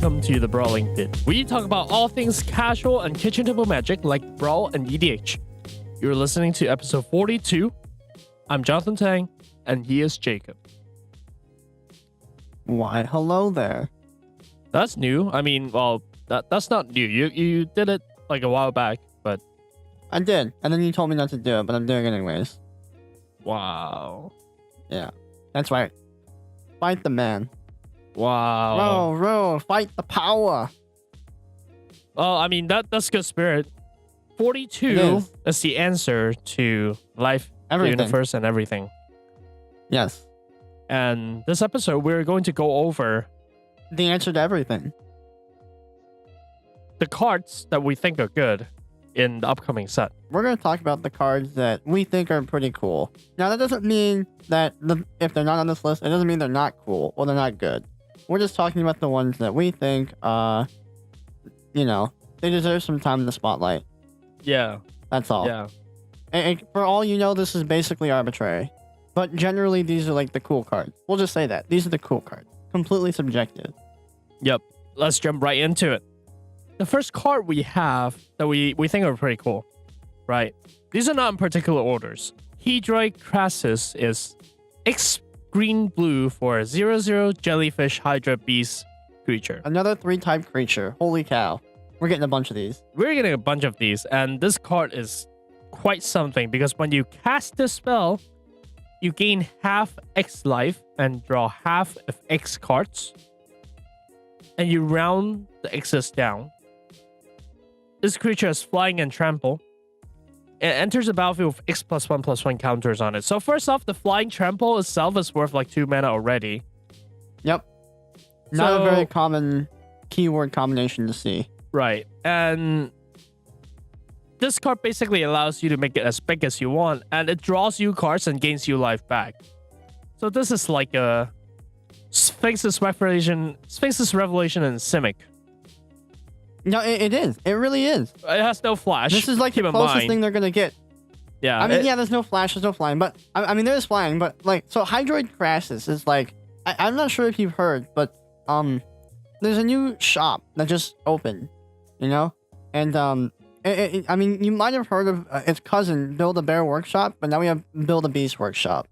welcome to the Brawling Pit. We talk about all things casual and kitchen table magic like Brawl and EDH. You're listening to episode 42. I'm Johnathan Tang, and he is Jacob. Why, hello there. That's new. I mean, well, that's not new. You did it like a while back, but... I did, and then you told me not to do it, but I'm doing it anyways. Wow. Yeah, that's right. Fight the man. Wow. Row, fight the power. Well, I mean, that's good spirit. 42 is the answer to life, Everything. the universe, and everything. Yes. And this episode, we're going to go over The answer to everything. the cards that we think are good in the upcoming set. We're going to talk about the cards that we think are pretty cool. Now, that doesn't mean that if they're not on this list, it doesn't mean they're not cool or they're not good. We're just talking about the ones that we think, they deserve some time in the spotlight. Yeah. That's all. Yeah. And for all you know, this is basically arbitrary. But generally, these are like the cool cards. We'll just say that. These are the cool cards. Completely subjective. Yep. Let's jump right into it. The first card we have that we think are pretty cool, right? These are not in particular orders. Hedroid Crassus is X green blue for a 0/0 jellyfish hydra beast creature. Another 3-type creature. Holy cow. We're getting a bunch of these. We're getting a bunch of these, and this card is quite something because when you cast this spell, you gain half X life and draw half of X cards, and you round the X's down. This creature has flying and trample. It enters the battlefield with X +1/+1 counters on it. So first off, the flying trample itself is worth like 2 mana already. Yep. Not a very common keyword combination to see. Right. And this card basically allows you to make it as big as you want, and it draws you cards and gains you life back. So this is like a Sphinx's Revelation and Simic. No, it is. It really is. It has no flash. This is like Keep the in closest mind. thing they're going to get. Yeah. I mean, there's no flash, there's no flying, but I mean, there is flying, but like, so Hedroid Crassus is like, I'm not sure if you've heard, but there's a new shop that just opened, and I mean, you might have heard of its cousin, Build-A-Bear Workshop, but now we have Build-A-Beast Workshop,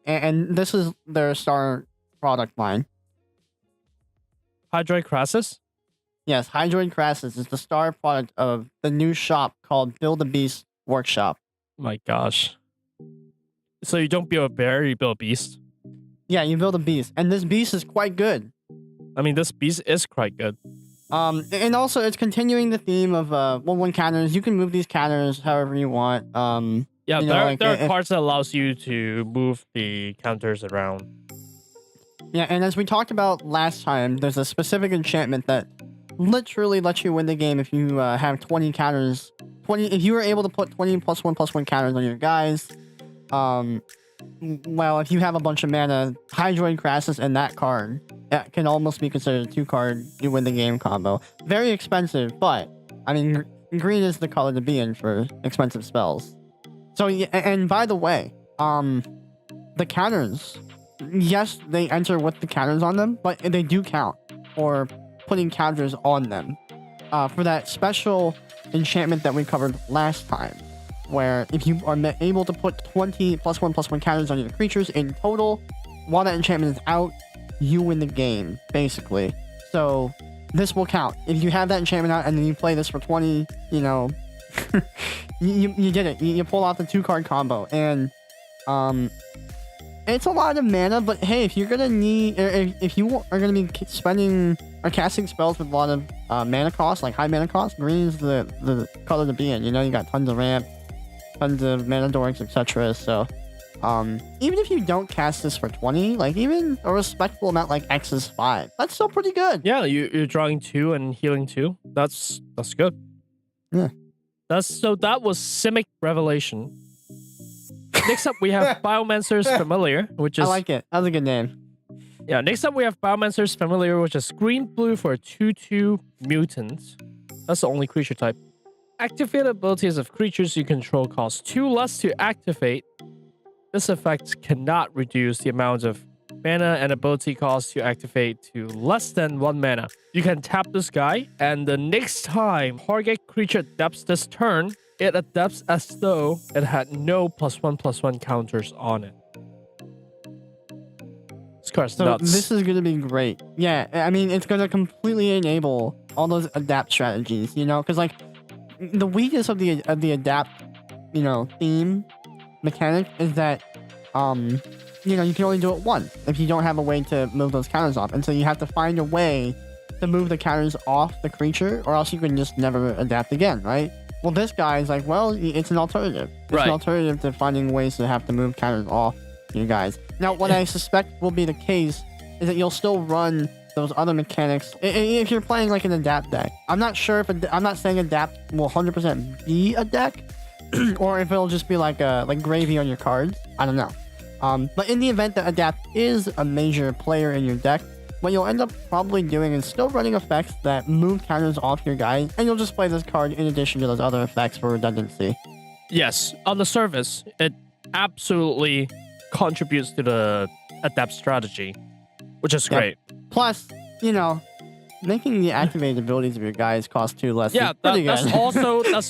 and this is their star product line. Hedroid Crassus? Yes, Hedroid Crassus is the star product of the new shop called Build-A-Beast Workshop. My gosh. So you don't build a bear, you build a beast? Yeah, you build a beast, and this beast is quite good. I mean, this beast is quite good. And also it's continuing the theme of 1/1 counters. You can move these counters however you want. Yeah, there are cards that allows you to move the counters around. Yeah, and as we talked about last time, there's a specific enchantment that literally lets you win the game if you have 20 counters. If you were able to put 20 +1/+1 counters on your guys. Well, if you have a bunch of mana, Hedroid Crassus and that card, that can almost be considered a 2-card you win the game combo. Very expensive, but I mean, green is the color to be in for expensive spells. So, and by the way, the counters, yes, they enter with the counters on them, but they do count for putting counters on them. For that special enchantment that we covered last time, where if you are able to put 20 +1/+1 counters on your creatures in total, while that enchantment is out, you win the game, basically. So this will count. If you have that enchantment out and then you play this for 20, you did it. You pull off the 2-card combo, and it's a lot of mana, but hey, if you're gonna need, if you are gonna be spending or casting spells with a lot of mana cost, like high mana cost, green is the color to be in. You got tons of ramp, tons of mana dorks, etc. So, even if you don't cast this for 20, like even a respectable amount like X is 5, that's still pretty good. Yeah, you're drawing 2 and healing 2. That's good. Yeah. That was Simic Revelation. Next up, we have Biomancer's Familiar, which is... I like it. That's a good name. Yeah, next up we have Biomancer's Familiar, which is green-blue for a 2/2 mutant. That's the only creature type. Activate abilities of creatures you control cost 2 less to activate. This effect cannot reduce the amount of mana and ability cost you activate to less than 1 mana. You can tap this guy, and the next time target creature adapts this turn, it adapts as though it had no +1/+1 counters on it. This card's So nuts. this is gonna be great. Yeah, I mean, it's gonna completely enable all those adapt strategies. You know, because like the weakness of the adapt, you know, theme mechanic is that you know, you can only do it once if you don't have a way to move those counters off, and so you have to find a way to move the counters off the creature, or else you can just never adapt again, right? Well, this guy is like, well, it's an alternative. It's an alternative to finding ways to have to move counters off you guys. Now, what I suspect will be the case is that you'll still run those other mechanics if you're playing like an adapt deck. I'm not sure if I'm not saying adapt will 100% be a deck, or if it'll just be like gravy on your cards. I don't know. But in the event that adapt is a major player in your deck, what you'll end up probably doing is still running effects that move counters off your guys, and you'll just play this card in addition to those other effects for redundancy. Yes, on the surface, it absolutely contributes to the adapt strategy, which is great. Plus, you know, making the activated abilities of your guys cost 2 less. Yeah, is pretty that's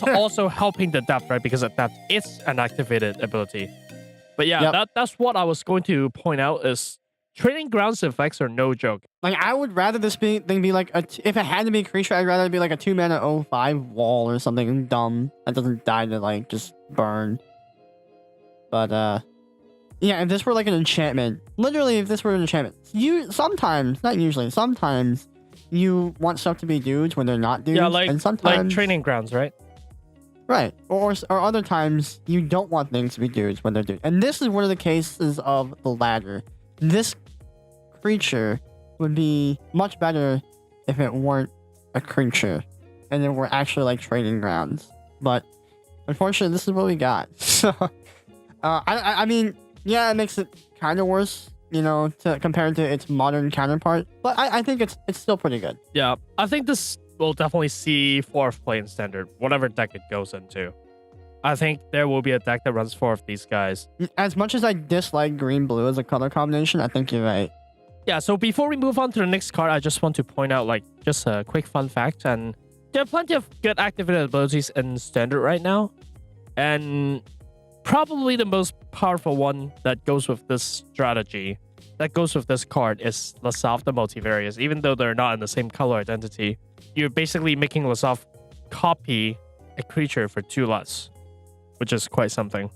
good. also helping the adapt, right? Because adapt is an activated ability. But yeah, that's what I was going to point out is training grounds effects are no joke. Like, I would rather this thing be like if it had to be a creature, I'd rather it be like a 2 mana 0/5 wall or something dumb that doesn't die to like just burn. But yeah, if this were like an enchantment, literally if this were an enchantment, sometimes, not usually, sometimes you want stuff to be dudes when they're not dudes. Yeah, like, and sometimes, like training grounds, right? Right. Or other times you don't want things to be dudes when they're dudes. And this is one of the cases of the latter. This creature would be much better if it weren't a creature and it were actually like training grounds. But unfortunately, this is what we got. So, I mean, yeah, it makes it kind of worse, you know, compared to its modern counterpart. But I think it's still pretty good. Yeah, I think this will definitely see 4th play in standard, whatever deck it goes into. I think there will be a deck that runs 4 of these guys. As much as I dislike green-blue as a color combination, I think you're right. Yeah, so before we move on to the next card, I just want to point out like just a quick fun fact. And there are plenty of good activated abilities in standard right now. And probably the most powerful one that goes with this strategy, that goes with this card, is Lasav the Multivarious. Even though they're not in the same color identity, you're basically making Lasav copy a creature for 2 less, which is quite something.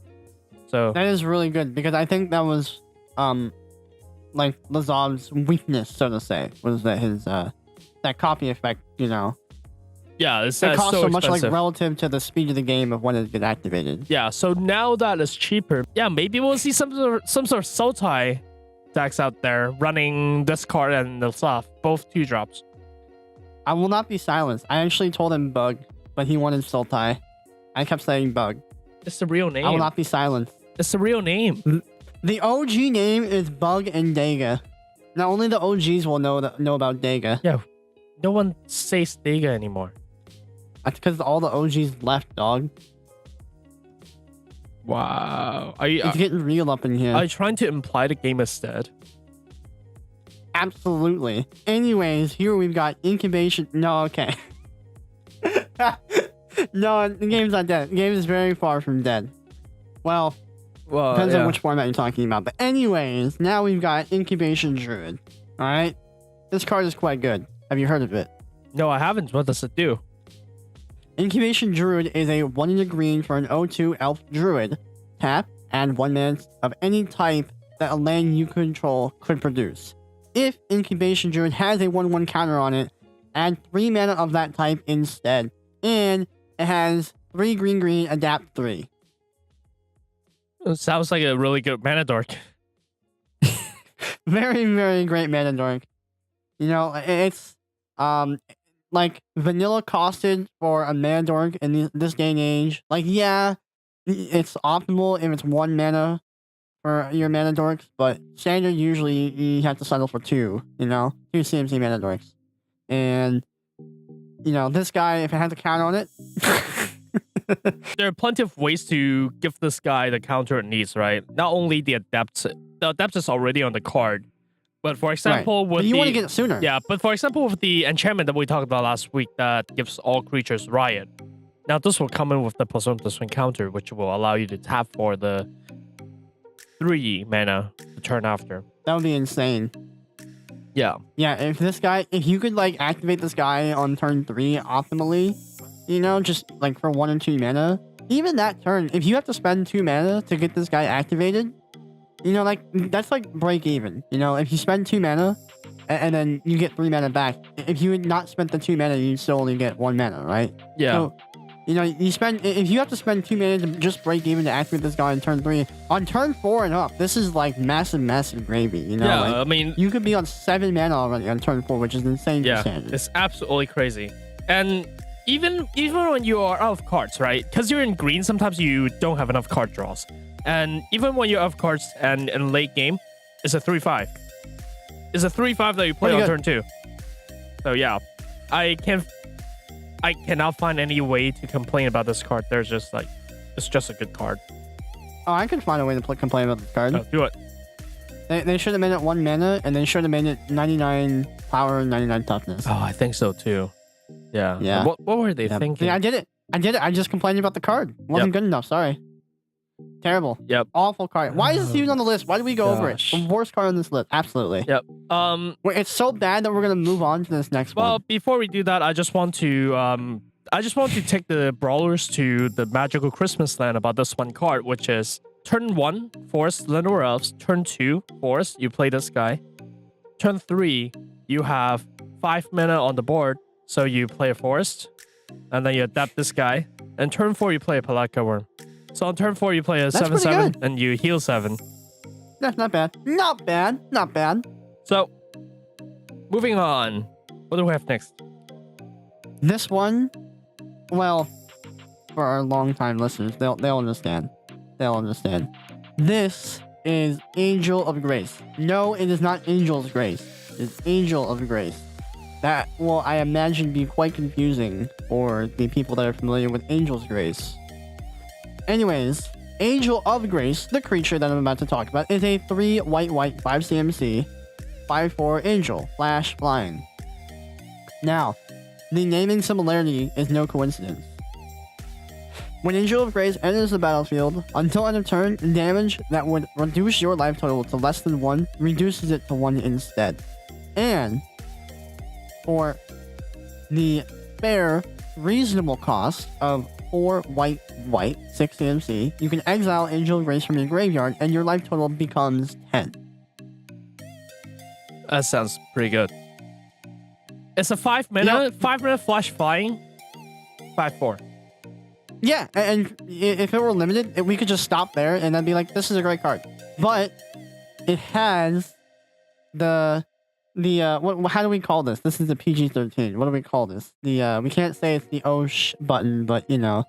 So that is really good, because I think that was like Lazav's weakness, so to say, was that his that copy effect, you know. Yeah, it costs so much, expensive. like, relative to the speed of the game of when it gets activated. Yeah, so now that it's cheaper, yeah, maybe we'll see some sort of Sultai decks out there running this card and the Lasav, both 2-drops. I will not be silenced. I actually told him Bug, but he wanted Sultai. I kept saying Bug. It's the real name. I will not be silenced. It's the real name. The OG name is Bug and Dega. Now only the OGs will know about Dega. Yeah, no one says Dega anymore. That's because all the OGs left, dog. Wow. It's getting real up in here. Are you trying to imply the game is dead? Absolutely. Anyways, here we've got incubation. No, okay. No, the game's not dead. The game is very far from dead. Well, depends on which format you're talking about. But anyways, now we've got Incubation Druid. Alright? This card is quite good. Have you heard of it? No, I haven't. What does it do? Incubation Druid is a 1 in a green for an 0/2 elf druid. Tap, and 1 mana of any type that a land you control could produce. If Incubation Druid has a 1/1 counter on it, add 3 mana of that type instead. And it has 3 green, adapt 3. It sounds like a really good mana dork. Very, very great mana dork. You know, it's like vanilla costed for a mana dork in this day and age. Like, yeah, it's optimal if it's 1 mana for your mana dorks, but standard usually you have to settle for 2, you know? 2 CMC mana dorks. And, you know, this guy, if it has a counter on it... There are plenty of ways to give this guy the counter it needs, right? Not only the Adept is already on the card, But for example, Right. with But you the want to get it sooner. yeah, but for example, with the enchantment that we talked about last week that gives all creatures riot. Now this will come in with the +1/+1 counter, which will allow you to tap for the 3 mana the turn after. That would be insane. Yeah. Yeah, if you could like activate this guy on turn 3 optimally, you know, just like for 1 and 2 mana, even that turn, if you have to spend 2 mana to get this guy activated, you know, like that's like break even. You know, if you spend 2 mana and then you get 3 mana back, if you had not spent the 2 mana, you'd still only get 1 mana, right? Yeah. So, you know, if you have to spend 2 mana to just break even to activate this guy on turn 3, on turn 4 and up, this is like massive gravy, you know? Yeah, like, I mean, you could be on 7 mana already on turn 4, which is insane for yeah, standard. it's absolutely crazy. And even when you are out of cards, right? Because you're in green, sometimes you don't have enough card draws. And even when you're out of cards and in late game, it's a 3/5. It's a 3/5 that you play on turn 2. So yeah, I cannot find any way to complain about this card. There's just like, it's just a good card. Oh, I can find a way to complain about this card. Oh, do it. They should have made it 1 mana, and they should have made it 99 power and 99 toughness. Oh, I think so too. Yeah. Yeah. What were they thinking? Yeah, I did it. I just complained about the card. Wasn't good enough. Sorry. Terrible. Yep. Awful card. Why is this even on the list? Why did we go over it? Gosh. The worst card on this list. Absolutely. Yep. It's so bad that we're gonna move on to this next Well, one. before we do that, I just want to take the brawlers to the magical Christmas land about this one card, which is turn 1, Forest, Llanowar Elves. Turn 2, Forest, you play this guy. Turn 3, you have 5 mana on the board, so you play a Forest, and then you adapt this guy. And turn 4, you play a Palaka Worm. So on turn 4, you play a That's 7/7, pretty and you heal 7. That's not bad. Not bad. Not bad. So, moving on. What do we have next? This one, well, for our longtime listeners, they'll understand. They'll understand. This is Angel of Grace. No, it is not Angel's Grace. It's Angel of Grace. That will, I imagine, be quite confusing for the people that are familiar with Angel's Grace. Anyways, Angel of Grace, the creature that I'm about to talk about, is a 3 white 5 CMC 5/4 angel, flash flying. Now, the naming similarity is no coincidence. When Angel of Grace enters the battlefield, until end of turn, damage that would reduce your life total to less than 1 reduces it to 1 instead. And for the fair, reasonable cost of 4 white 6 CMC, you can exile Angel of Grace from your graveyard and your life total becomes 10. That sounds pretty good. It's a 5 mana, 5 mana flash flying, 5/4. Yeah, and if it were limited, we could just stop there and then be like, this is a great card. But it has how do we call this? This is the PG-13. What do we call this? We can't say it's the button, but you know.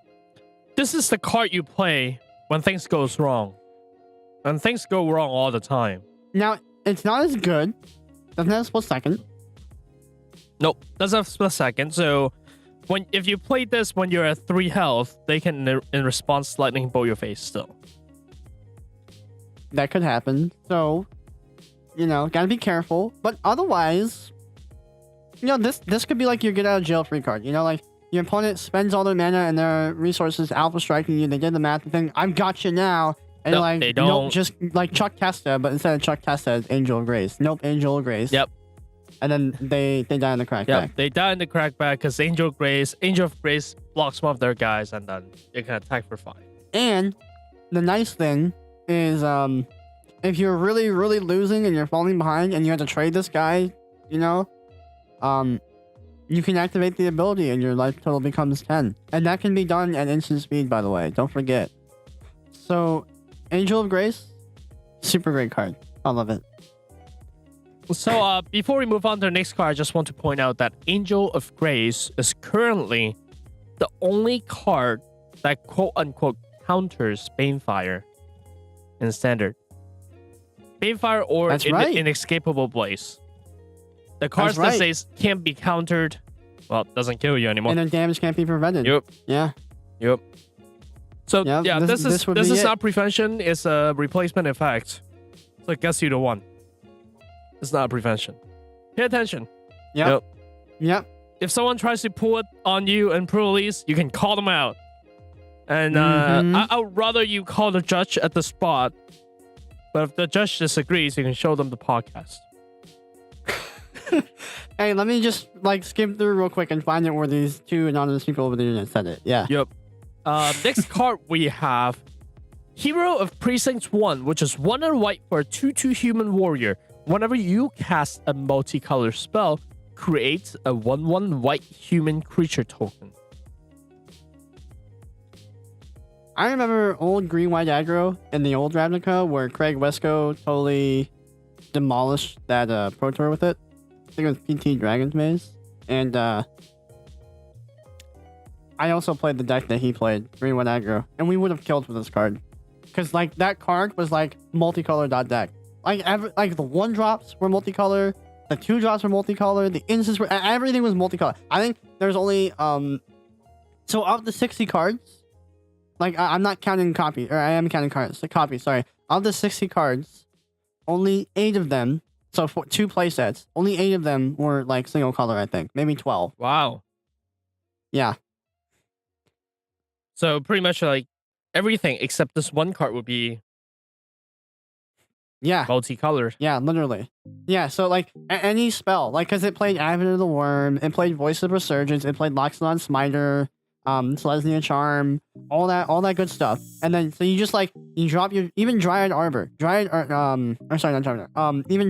This is the card you play when things goes wrong. And things go wrong all the time. Now, it's not as good. Doesn't have a split second. Nope, doesn't have split second. So if you play this when you're at 3 health, they can in response lightning bolt your face still. That could happen. So, you know, gotta be careful. But otherwise, you know, this could be like your get out of jail free card. You know, like your opponent spends all their mana and their resources alpha striking you. They did the math thing. I've got you now. And Nope, like, they don't. nope, just like Chuck Testa, but instead of Chuck Testa, it's Angel of Grace. Nope, Angel of Grace. Yep. And then they die in the crackback. Yep, they die in the crackback because Angel of Grace blocks one of their guys and then they can attack for 5. And the nice thing is, if you're really losing and you're falling behind and you have to trade this guy, you know, you can activate the ability and your life total becomes 10. And that can be done at instant speed, by the way. Don't forget. So, Angel of Grace, super great card. I love it. So, before we move on to the next card, I just want to point out that Angel of Grace is currently the only card that quote-unquote counters Banefire in Standard. Banefire or Inescapable Blaze. The cards that says can't be countered, well, doesn't kill you anymore. And their damage can't be prevented. Yep. Yeah. Yep. So, yeah, this is it. not prevention, it's a replacement effect. So it gets you to 1. It's not a prevention. Pay attention. Yep. Yep. If someone tries to pull it on you and pro release, you can call them out. And I would rather you call the judge at the spot. But if the judge disagrees, you can show them the podcast. Hey, let me just like skim through real quick and find out where these two anonymous people over the internet said it. Yeah. Yep. Next card we have Hero of Precinct 1, which is 1 and white for a 2/2 human warrior. Whenever you cast a multicolor spell, create a 1/1 white human creature token. I remember old green-white aggro in the old Ravnica where Craig Wesco totally demolished that Pro Tour with it. I think it was PT Dragon's Maze. And I also played the deck that he played, green-white aggro. And we would have killed with this card. Because like that card was like multicolor deck. Like the 1-drops were multicolor, the 2-drops were multicolor, the instants were everything was multicolor. I think there's only so of the 60 cards, like I'm not counting copy, or I am counting cards. The copy, sorry. Of the 60 cards, only 8 of them. So for 2 playsets, only 8 of them were like single color. I think maybe 12. Wow. Yeah. So pretty much like everything except this one card would be multicolored. Yeah, literally. Yeah, so like any spell, like because it played Advent of the Worm, it played Voice of Resurgence, it played Loxodon Smiter, Selesnya Charm, all that good stuff. And then so you just like you drop your even Dryad Arbor, even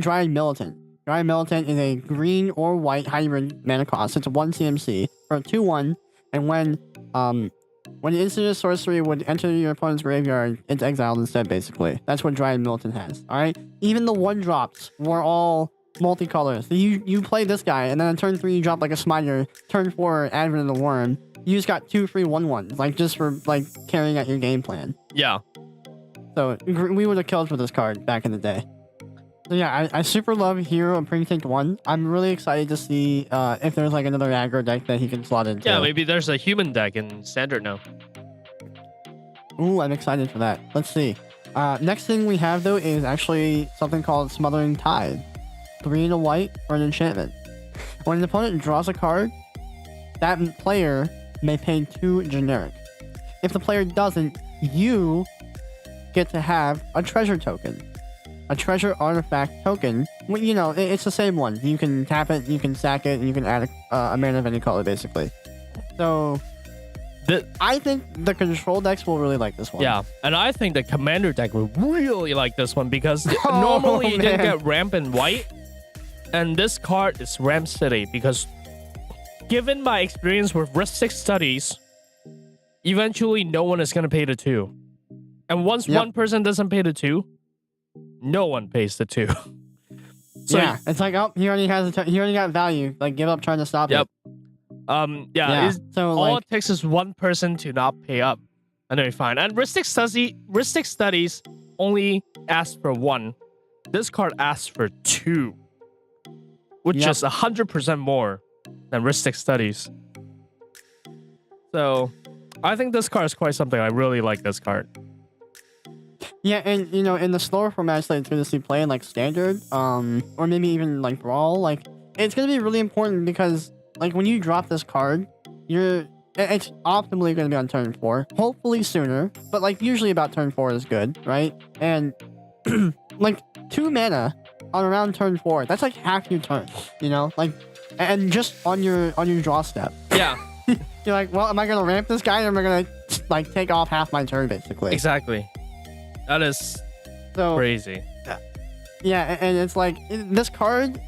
Dryad Militant. Dryad Militant is a green or white hybrid mana cost. It's a 1 CMC for a 2/1, and when the instant sorcery would enter your opponent's graveyard, it's exiled instead, basically. That's what Dryad Militant has, alright? Even the 1-drops were all multicolors. So you play this guy, and then on turn 3 you drop like a Smiter, turn 4 Advent of the Worm. You just got 2 free 1/1s, like just for like carrying out your game plan. Yeah. So we would have killed with this card back in the day. So yeah, I super love Hero of Precinct 1. I'm really excited to see if there's like another aggro deck that he can slot into. Yeah, maybe there's a human deck in Standard now. Ooh, I'm excited for that. Let's see. Next thing we have though is actually something called Smothering Tide. 3 and a white for an enchantment. When an opponent draws a card, that player may pay 2 generic. If the player doesn't, you get to have a treasure token. A treasure artifact token. Well, you know, it's the same one. You can tap it, you can sack it, and you can add a mana of any color, basically. So, I think the control decks will really like this one. Yeah, and I think the commander deck will really like this one because normally you didn't get Ramp in white, and this card is Ramp City because given my experience with Risk 6 studies, eventually no one is going to pay the 2. And once one person doesn't pay the 2, no one pays the 2. So yeah, it's like, oh, he already got value. Like, give up trying to stop it. So all it takes is one person to not pay up, and then you're fine. And Risk 6 studies only ask for 1. This card asks for 2, which is 100% more than Risk 6 studies. So I think this card is quite something. I really like this card. Yeah, and you know, in the slower formats that it's going to see play in like Standard, or maybe even like Brawl, like it's going to be really important because like when you drop this card, it's optimally going to be on turn 4, hopefully sooner, but like usually about turn 4 is good, right? And like 2 mana on around turn 4, that's like half your turn, you know, like, and just on your draw step. Yeah. You're like, well, am I going to ramp this guy or am I going to like take off half my turn basically? Exactly. That is so crazy. Yeah, and it's like this card,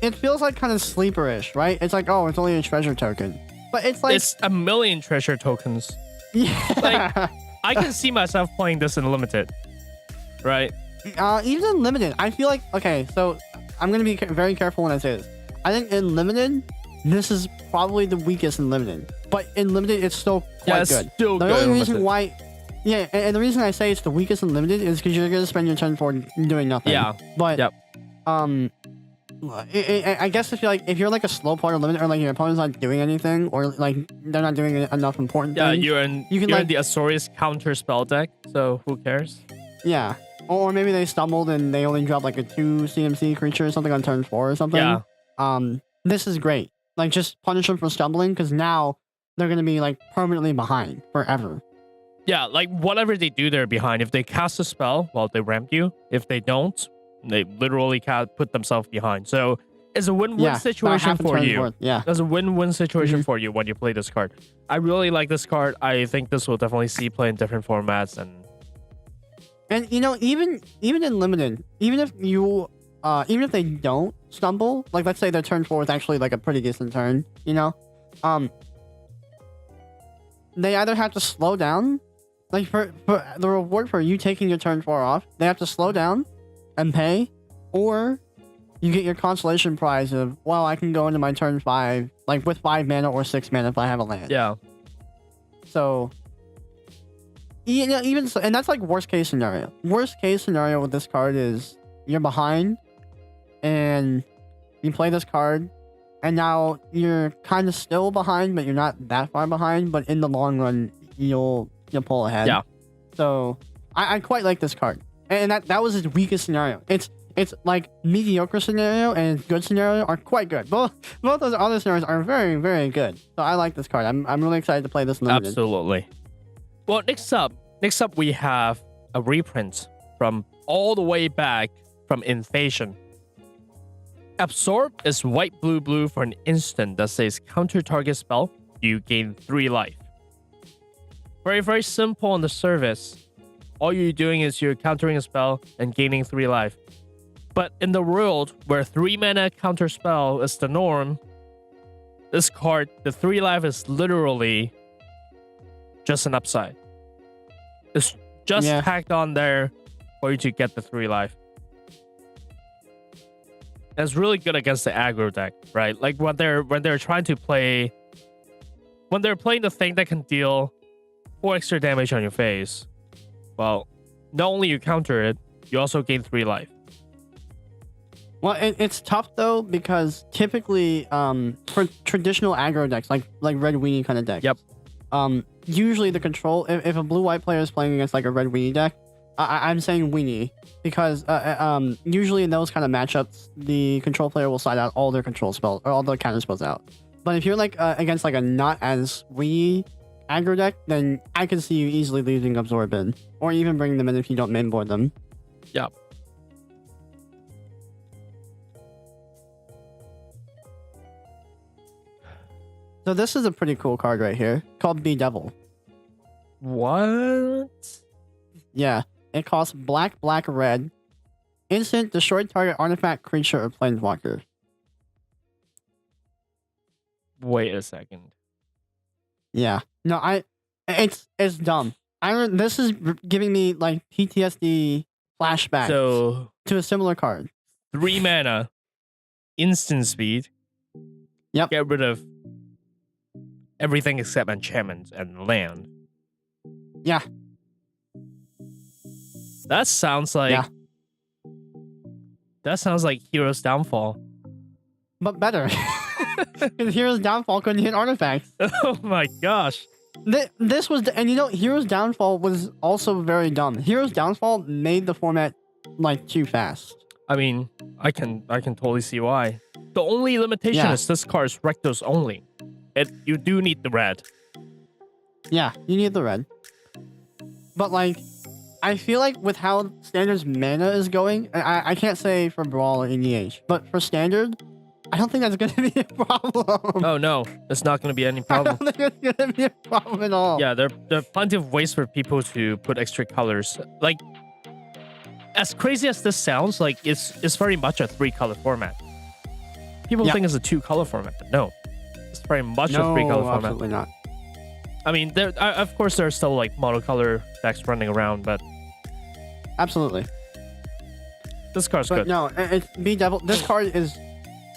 it feels like kind of sleeperish, right? It's like, oh, it's only a treasure token, but it's like it's a million treasure tokens. Yeah, like I can see myself playing this in limited, right? Even in limited, I feel like okay. So I'm gonna be very careful when I say this. I think in limited, this is probably the weakest in limited, but in limited, it's still quite good. Still the only reason why. Yeah, and the reason I say it's the weakest in limited is because you're gonna spend your turn 4 doing nothing. Yeah. But I guess if you're like a slow player limited, or like your opponent's not doing anything, or like they're not doing enough important things. Yeah, you're in the Azorius counter spell deck, so who cares? Yeah. Or maybe they stumbled and they only dropped like a 2 CMC creature or something on turn 4 or something. Yeah. This is great. Like, just punish them for stumbling, because now they're going to be like permanently behind forever. Yeah, like whatever they do, they're behind. If they cast a spell, well, they ramp you. If they don't, they literally can't put themselves behind. So it's a win-win situation for you. Yeah. It's a win-win situation for you when you play this card. I really like this card. I think this will definitely see play in different formats. And you know, even in limited, even if they don't stumble, like let's say their turn 4 is actually like a pretty decent turn, you know, they either have to slow down, like for the reward for you taking your turn 4 off, they have to slow down and pay, or you get your consolation prize of, well, I can go into my turn 5 like with 5 mana or 6 mana if I have a land. Yeah. So, even so, and that's like worst case scenario. Worst case scenario with this card is you're behind, and you play this card, and now you're kind of still behind, but you're not that far behind. But in the long run, you'll pull ahead. Yeah. So I quite like this card, and that was its weakest scenario. It's like mediocre scenario and good scenario are quite good. Both those other scenarios are very, very good. So I like this card. I'm really excited to play this limited. Absolutely. Well, next up we have a reprint from all the way back from Invasion. Absorb is white, blue for an instant that says counter target spell. You gain 3 life. Very, very simple on the surface. All you're doing is you're countering a spell and gaining 3 life. But in the world where 3 mana counter spell is the norm, this card, the 3 life is literally just an upside. It's just tacked on there for you to get the 3 life. And it's really good against the aggro deck, right? Like when they're trying to play, when they're playing the thing that can deal 4 extra damage on your face. Well, not only you counter it, you also gain 3 life. Well, it's tough though, because typically, for traditional aggro decks, like red weenie kind of decks, usually the control, if a blue-white player is playing against like a red weenie deck, I'm saying weenie, because usually in those kind of matchups, the control player will side out all their control spells, or all the counter spells out. But if you're like against like a not as weenie aggro deck, then I can see you easily leaving Absorb in, or even bringing them in if you don't mainboard them. Yeah. So this is a pretty cool card right here, called Bedevil. What? Yeah, it costs black, red. Instant, destroy target artifact, creature, or planeswalker. Wait a second. Yeah, no, it's dumb. This is giving me like PTSD flashback. So to a similar card. 3 mana, instant speed. Yep. Get rid of everything except enchantments and land. Yeah. That sounds like Hero's Downfall. But better. Because Hero's Downfall couldn't hit artifacts. Oh my gosh. This was, and you know, Hero's Downfall was also very dumb. Hero's Downfall made the format like too fast. I mean, I can totally see why. The only limitation is this card is Rectos only. You do need the red. Yeah, you need the red. But like, I feel like with how Standard's mana is going, I can't say for Brawl or EDH, but for Standard, I don't think that's going to be a problem. Oh no, it's not going to be any problem. I don't think it's going to be a problem at all. Yeah, there are plenty of ways for people to put extra colors. Like, as crazy as this sounds, like it's very much a 3-color format. People think it's a 2-color format, but no, it's very much a 3-color format. Absolutely not. I mean, of course there are still like monocolor decks running around, but absolutely, this card's good. No, it's Bedevil. This card is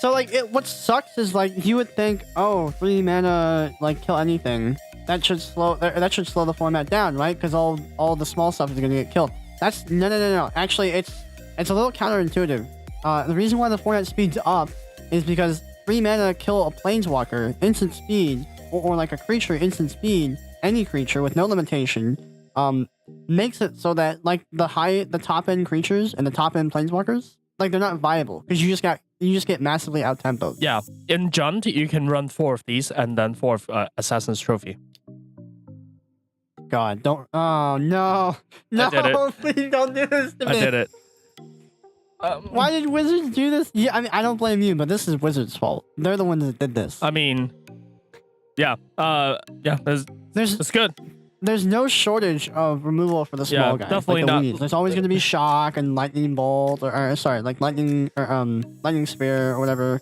so like what sucks is like you would think, oh, 3 mana like kill anything. That should slow the format down, right? Because all the small stuff is gonna get killed. That's no. Actually, it's a little counterintuitive. The reason why the format speeds up is because 3 mana kill a planeswalker, instant speed, or like a creature, instant speed, any creature with no limitation. makes it so that like the top end creatures and the top end planeswalkers, like they're not viable because you just get massively out tempoed. Yeah, in Jund, you can run 4 of these and then 4 of Assassin's Trophy. God, don't. Oh no, no! I did it. Please don't do this to me. I did it. Why did Wizards do this? Yeah, I mean, I don't blame you, but this is Wizards' fault. They're the ones that did this. I mean, yeah, it's good. There's no shortage of removal for the small guys. Definitely like the not. weeds. There's always going to be shock and lightning bolt, or sorry, like lightning spear or whatever.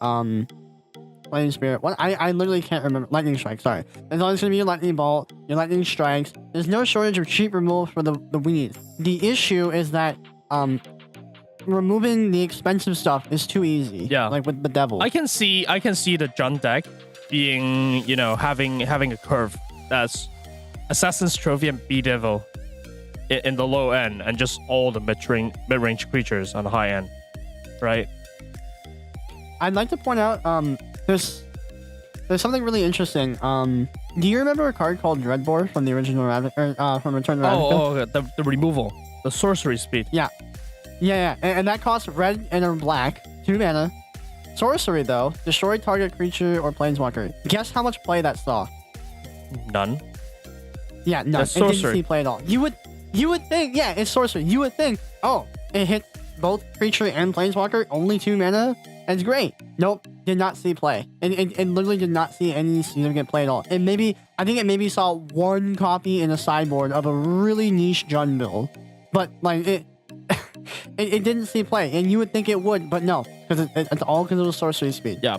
Lightning spear. What? I literally can't remember. Lightning strike. Sorry. There's always going to be your lightning bolt, your lightning strikes. There's no shortage of cheap removal for the weeds. The issue is that removing the expensive stuff is too easy. Yeah. Like with the devil. I can see the Jund deck being, having a curve that's Assassin's Trophy and Bedevil in the low end, and just all the mid-range creatures on the high end, right? I'd like to point out there's something really interesting. Do you remember a card called Dreadbore from the original Ravnica, from Return to Ravnica? The removal, the sorcery speed. Yeah, and that costs red and a black, 2 mana. Sorcery though, destroy target creature or planeswalker. Guess how much play that saw? None. Yeah, none. That's It didn't sorcery. see play at all. You would think, yeah, it's sorcery. You would think, oh, it hits both creature and planeswalker, only 2 mana. That's great. Nope, did not see play. It literally did not see any significant play at all. I think it maybe saw 1 copy in a sideboard of a really niche Jund build, but like it didn't see play, and you would think it would, but no, because it's all because of the sorcery speed. Yeah.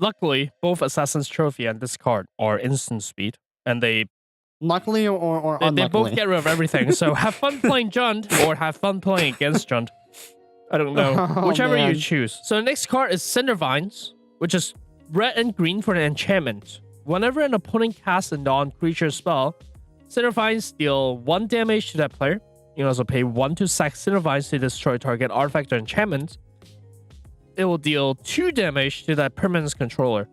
Luckily, both Assassin's Trophy and this card are instant speed, and they Luckily or they unluckily. both get rid of everything. So have fun playing Jund, or have fun playing against Jund. I don't know. Oh, Whichever man. you choose. So the next card is Cindervines, which is red and green for an enchantment. Whenever an opponent casts a non-creature spell, Cindervines deal 1 damage to that player. You can also pay 1 to sack Cindervines to destroy target artifact or enchantment. It will deal 2 damage to that permanent's controller.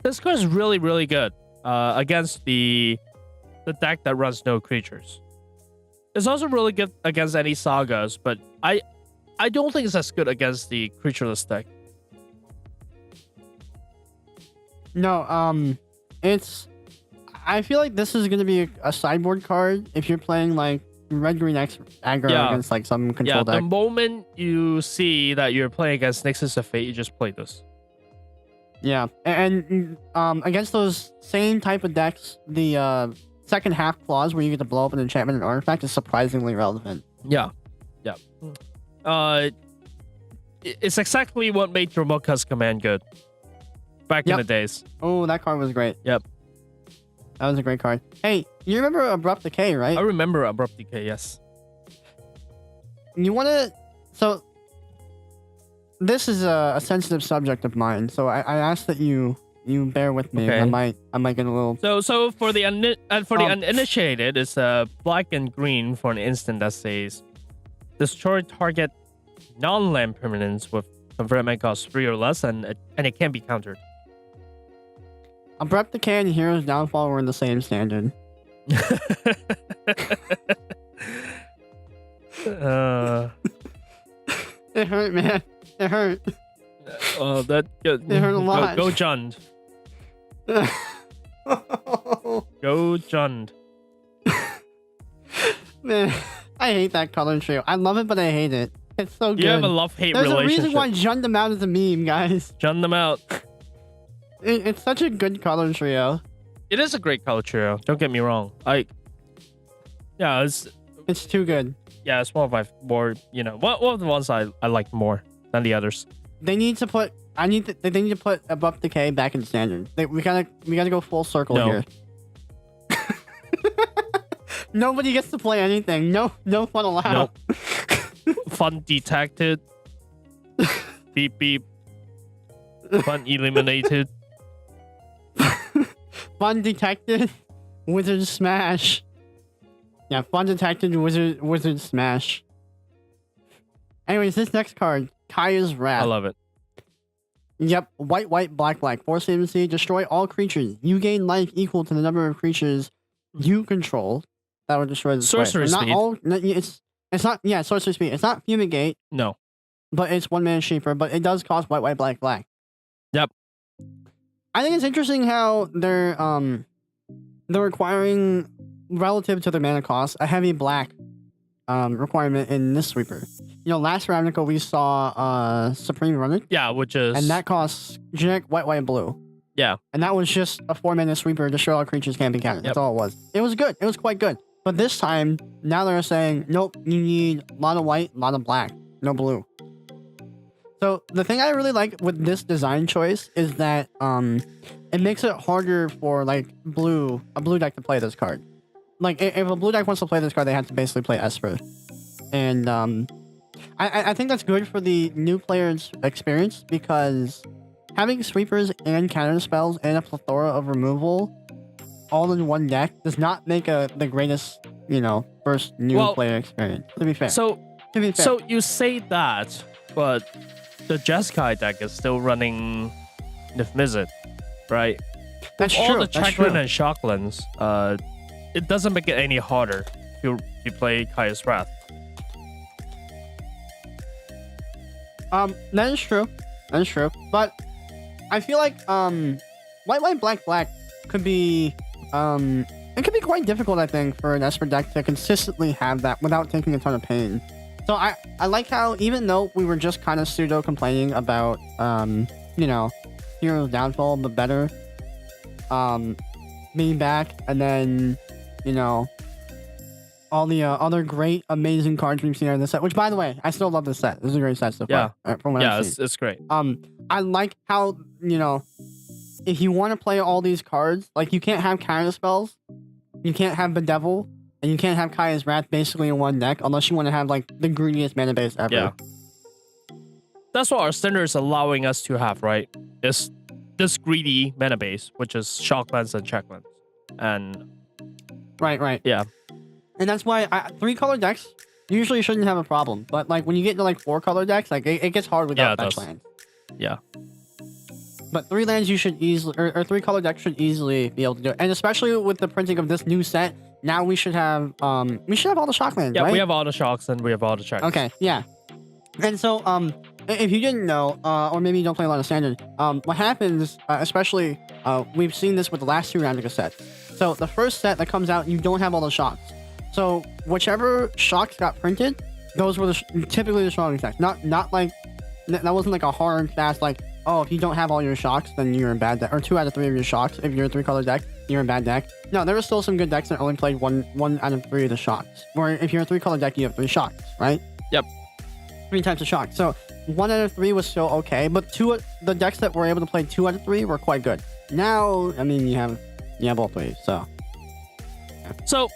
This card is really, really good against the deck that runs no creatures. It's also really good against any sagas, but I don't think it's as good against the creatureless deck. No, I feel like this is going to be a sideboard card if you're playing like red green X aggro against like some control deck. The moment you see that you're playing against Nexus of Fate, you just play this. Yeah, and against those same type of decks, the second half clause where you get to blow up an enchantment and artifact is surprisingly relevant. Yeah. It's exactly what made Dromoka's command good back in the days. Oh, that card was great. Yep. That was a great card. Hey, you remember Abrupt Decay, right? I remember Abrupt Decay, yes. You want to... So, this is a sensitive subject of mine, so I ask that you bear with me. Okay. I might get a little... So for the uninitiated, it's black and green for an instant that says destroy target non-land permanents with convert mana cost 3 or less, and it can be countered. Abrupt Decay and Hero's Downfall were in the same standard. It hurt, man. It hurt. It hurt a lot. Go Jund. Go Jund. Man, I hate that color trio. I love it, but I hate it. It's so good. You have a love-hate There's relationship. a reason why Jund them out is a meme, guys. Jund them out. It's such a good color trio. It is a great color trio. Don't get me wrong. It's too good. Yeah, it's one of my more, one of the ones I like more than the others. They need to put. They need to put Abrupt Decay back in standard. We gotta go full circle here. Nobody gets to play anything. No fun allowed. Nope. Fun detected. Beep beep. Fun eliminated. Fun detected. Wizard smash. Yeah, fun detected. Wizard smash. Anyways, this next card, Kaya's Wrath. I love it. Yep, white, black. Force agency, destroy all creatures. You gain life equal to the number of creatures you control. that would destroy the display. Sorcery Not speed. all. It's not. Yeah, sorcery speed. It's not fumigate, No. but it's 1 mana cheaper. But it does cost white, white, black, black. Yep. I think it's interesting how they're requiring, relative to the mana cost, a heavy black requirement in this sweeper. You know, last Ravnica we saw Supreme Runner, Yeah, which is... and that costs generic white, white, blue. Yeah. And that was just a 4 mana sweeper to destroy all creatures can't be countered. That's all it was. It was good. It was quite good. But this time, now they're saying, nope, you need a lot of white, a lot of black, no blue. So the thing I really like with this design choice is that it makes it harder for like a blue deck to play this card. Like if a blue deck wants to play this card, they have to basically play Esper. And I think that's good for the new player's experience because having sweepers and counter spells and a plethora of removal all in one deck does not make the greatest, first new player experience. To be fair. So you say that, but the Jeskai deck is still running Nifmizzet, right? That's all true. the Chakran and Shocklands, it doesn't make it any harder to play Kaya's Wrath. That is true. That is true. But I feel like white, white, black, black could be it could be quite difficult, I think, for an Esper deck to consistently have that without taking a ton of pain. So I like how, even though we were just kind of pseudo complaining about Hero's downfall, but better being back, and then all the other great, amazing cards we've seen in this set. Which, by the way, I still love this set. This is a great set so far. From what I've seen. It's great. I like how if you want to play all these cards, like you can't have counter spells, you can't have Bedevil, and you can't have Kaya's Wrath basically in one deck unless you want to have like the greediest mana base ever. Yeah. That's what our standard is allowing us to have, right? Is this greedy mana base, which is Shocklands and Checklands. And Right. Yeah. And that's why 3-color decks usually shouldn't have a problem. But like when you get into like 4-color decks, like it gets hard without fetch lands. Yeah. But 3 lands you should easily, or 3-color decks should easily be able to do it. And especially with the printing of this new set, now we should have all the Shocklands, Yeah, right? we have all the Shocks and we have all the Checks. Okay, yeah. And so, if you didn't know, or maybe you don't play a lot of Standard, what happens, especially, we've seen this with the last 2 Ravnica sets. So the first set that comes out, you don't have all the Shocks. So whichever Shocks got printed, those were typically the strongest decks. Not like, that wasn't like a hard and fast, like, oh, if you don't have all your Shocks, then you're in bad deck. Or 2 out of 3 of your Shocks, if you're a 3-color deck, you're in bad deck. No, there were still some good decks that only played one out of 3 of the Shocks. Or if you're a 3-color deck, you have 3 Shocks, right? Yep. 3 types of Shocks. So 1 out of 3 was still okay, but the decks that were able to play 2 out of 3 were quite good. Now, I mean, you have all 3, so. Yeah. So,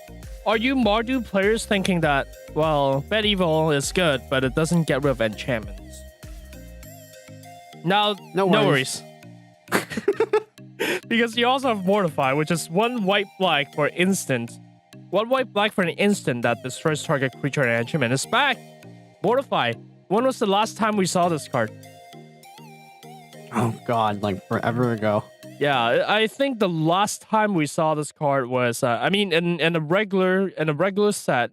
are you Mardu players thinking that, well, Medieval is good, but it doesn't get rid of enchantments? Now, no worries. Because you also have Mortify, which is 1 white black for instant. 1 white black for an instant that destroys target creature and enchantment. It's back. Mortify. When was the last time we saw this card? Oh god, like forever ago. Yeah, I think the last time we saw this card was, in a regular set,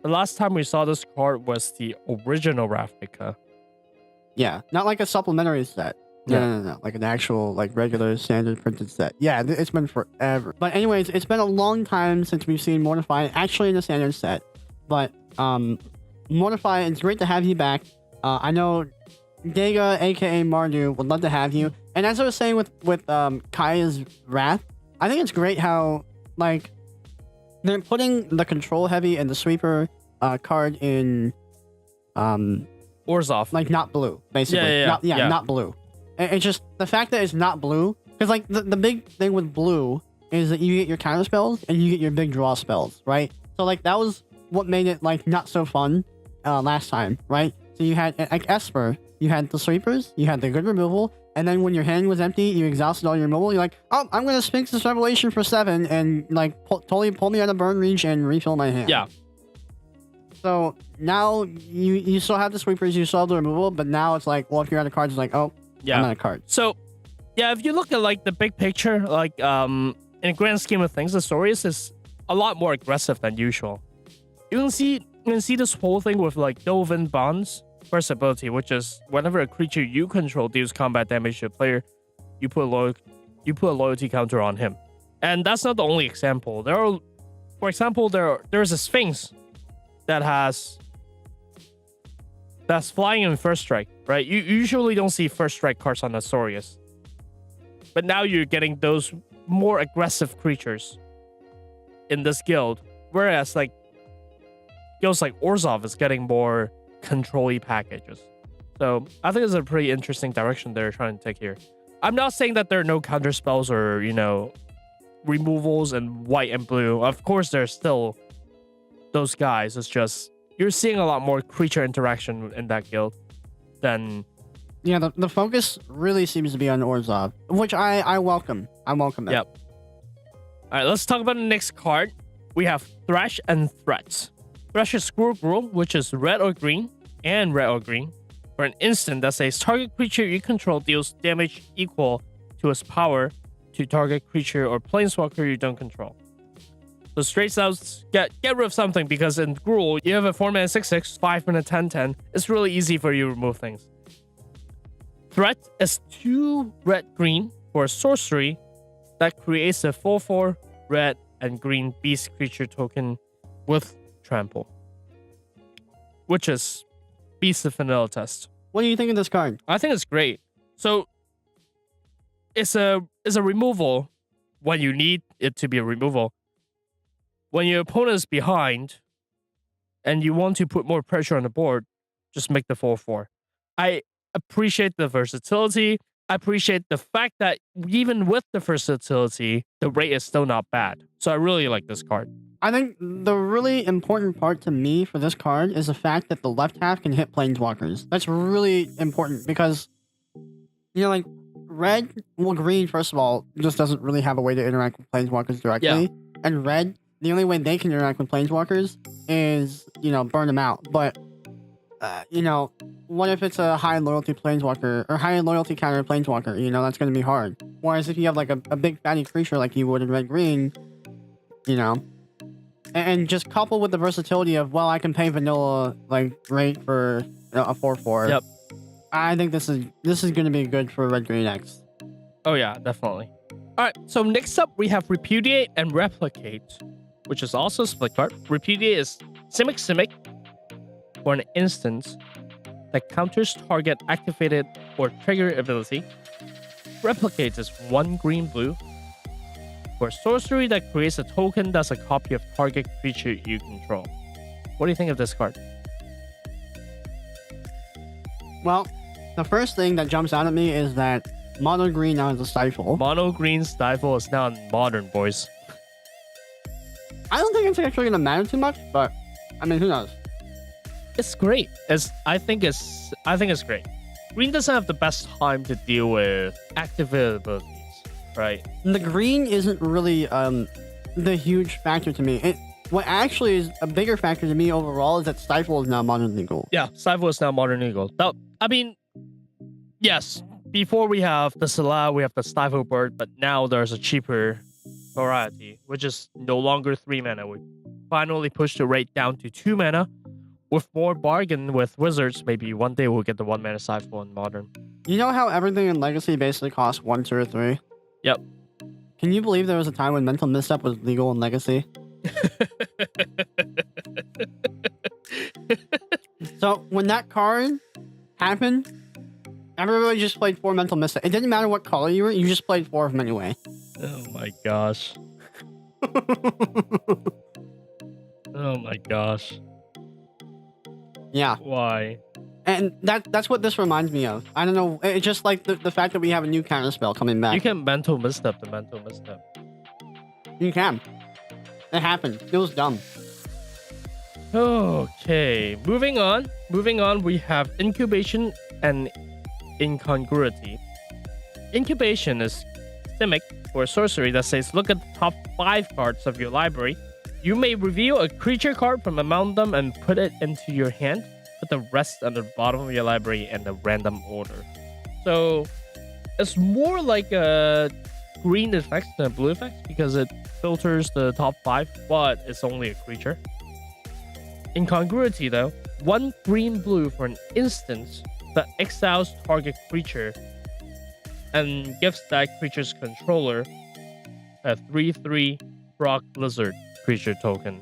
the last time we saw this card was the original Ravnica. Yeah, not like a supplementary set. No. Like an actual, like, regular standard printed set. Yeah, it's been forever. But anyways, it's been a long time since we've seen Mortify actually in a standard set. But, Mortify, it's great to have you back. I know Dega, aka Mardu, would love to have you. And as I was saying with Kaya's Wrath, I think it's great how, like, they're putting the control heavy and the sweeper card in Orzhov. Like, not blue, basically. Yeah. Not blue. It's just the fact that it's not blue, because like the big thing with blue is that you get your counter spells and you get your big draw spells, right? So like that was what made it like not so fun last time, right? So you had like Esper, you had the sweepers, you had the good removal, and then when your hand was empty, you exhausted all your removal. You're like, oh, I'm gonna Sphinx this Revelation for 7 and like totally pull me out of burn reach and refill my hand. Yeah. So now you still have the sweepers, you still have the removal, but now it's like, well, if you're out of cards, it's like, oh. Yeah. I'm out of cards. So, yeah, if you look at like the big picture, like in the grand scheme of things, the Saurius is a lot more aggressive than usual. You can see this whole thing with like Dovin Bond's first ability, which is whenever a creature you control deals combat damage to a player, you put a loyalty counter on him. And that's not the only example. For example, there's a Sphinx that's flying in first strike, right? You usually don't see first strike cards on Azorius. But now you're getting those more aggressive creatures in this guild. Whereas like guilds like Orzhov is getting more control-y packages. So I think it's a pretty interesting direction they're trying to take here. I'm not saying that there are no counter spells or, removals in white and blue. Of course, there's still those guys. It's just you're seeing a lot more creature interaction in that guild than... Yeah, the focus really seems to be on Orzhov, which I welcome. I welcome it. Yep. All right, let's talk about the next card. We have Thresh and Threat. Thresh is Squirrel, which is red or green, and red or green. For an instant that says target creature you control deals damage equal to its power to target creature or planeswalker you don't control. So straight out, get rid of something, because in Gruul, you have a 4-mana 6/6, 5-mana 10/10. It's really easy for you to remove things. Threat is 2 red-green for a sorcery that creates a 4/4 red and green beast creature token with trample, which is Beast of Vanilla Test. What do you think of this card? I think it's great. So it's a removal when you need it to be a removal. When your opponent is behind and you want to put more pressure on the board, just make the 4/4. I appreciate the versatility. I appreciate the fact that even with the versatility, the rate is still not bad. So I really like this card. I think the really important part to me for this card is the fact that the left half can hit planeswalkers. That's really important because, like red, green, first of all, just doesn't really have a way to interact with planeswalkers directly. Yeah. And red, the only way they can interact with planeswalkers is, burn them out. But, what if it's a high loyalty planeswalker or high loyalty counter planeswalker? That's going to be hard. Whereas if you have like a big fatty creature like you would in red green, and just coupled with the versatility of, I can pay vanilla rate for a 4/4. Yep. I think this is going to be good for red green X. Oh yeah, definitely. All right, so next up we have Repudiate and Replicate, which is also a split card. Repudiate is Simic for an instance that counters target activated or trigger ability. Replicate is 1 green-blue for sorcery that creates a token that's a copy of target creature you control. What do you think of this card? Well, the first thing that jumps out at me is that mono green now is a stifle. Mono green stifle is now modern, boys. I don't think it's actually going to matter too much, but I mean, who knows? It's great. I think it's great. Green doesn't have the best time to deal with activated abilities, right? The green isn't really the huge factor to me. What actually is a bigger factor to me overall is that Stifle is now modern legal. Yeah, Stifle is now modern legal. Now, I mean, yes, before we have the Salah, we have the Stifle bird, but now there's a cheaper variety, which is no longer 3 mana. We finally pushed the rate down to 2 mana. With more bargain with wizards, maybe one day we'll get the 1 mana Stifle in modern. You know how everything in Legacy basically costs 1, 2, or 3? Yep. Can you believe there was a time when Mental Misstep was legal in Legacy? So when that card happened, everybody just played 4 Mental Misstep. It didn't matter what color you were, you just played 4 of them anyway. Oh my gosh. Oh my gosh. Yeah. Why? And that's what this reminds me of. I don't know. It's just like the fact that we have a new counter spell coming back. You can mental misstep the mental misstep. You can. It happened. It was dumb. Okay. Moving on, we have Incubation and Incongruity. Incubation is Simic for a sorcery that says look at the top 5 cards of your library. You may reveal a creature card from among them and put it into your hand. Put the rest on the bottom of your library in a random order. So it's more like a green effect than a blue effect because it filters the top 5, but it's only a creature. Incongruity though, 1 green-blue for an instant that exiles target creature and gives that creature's controller a 3/3 rock lizard creature token.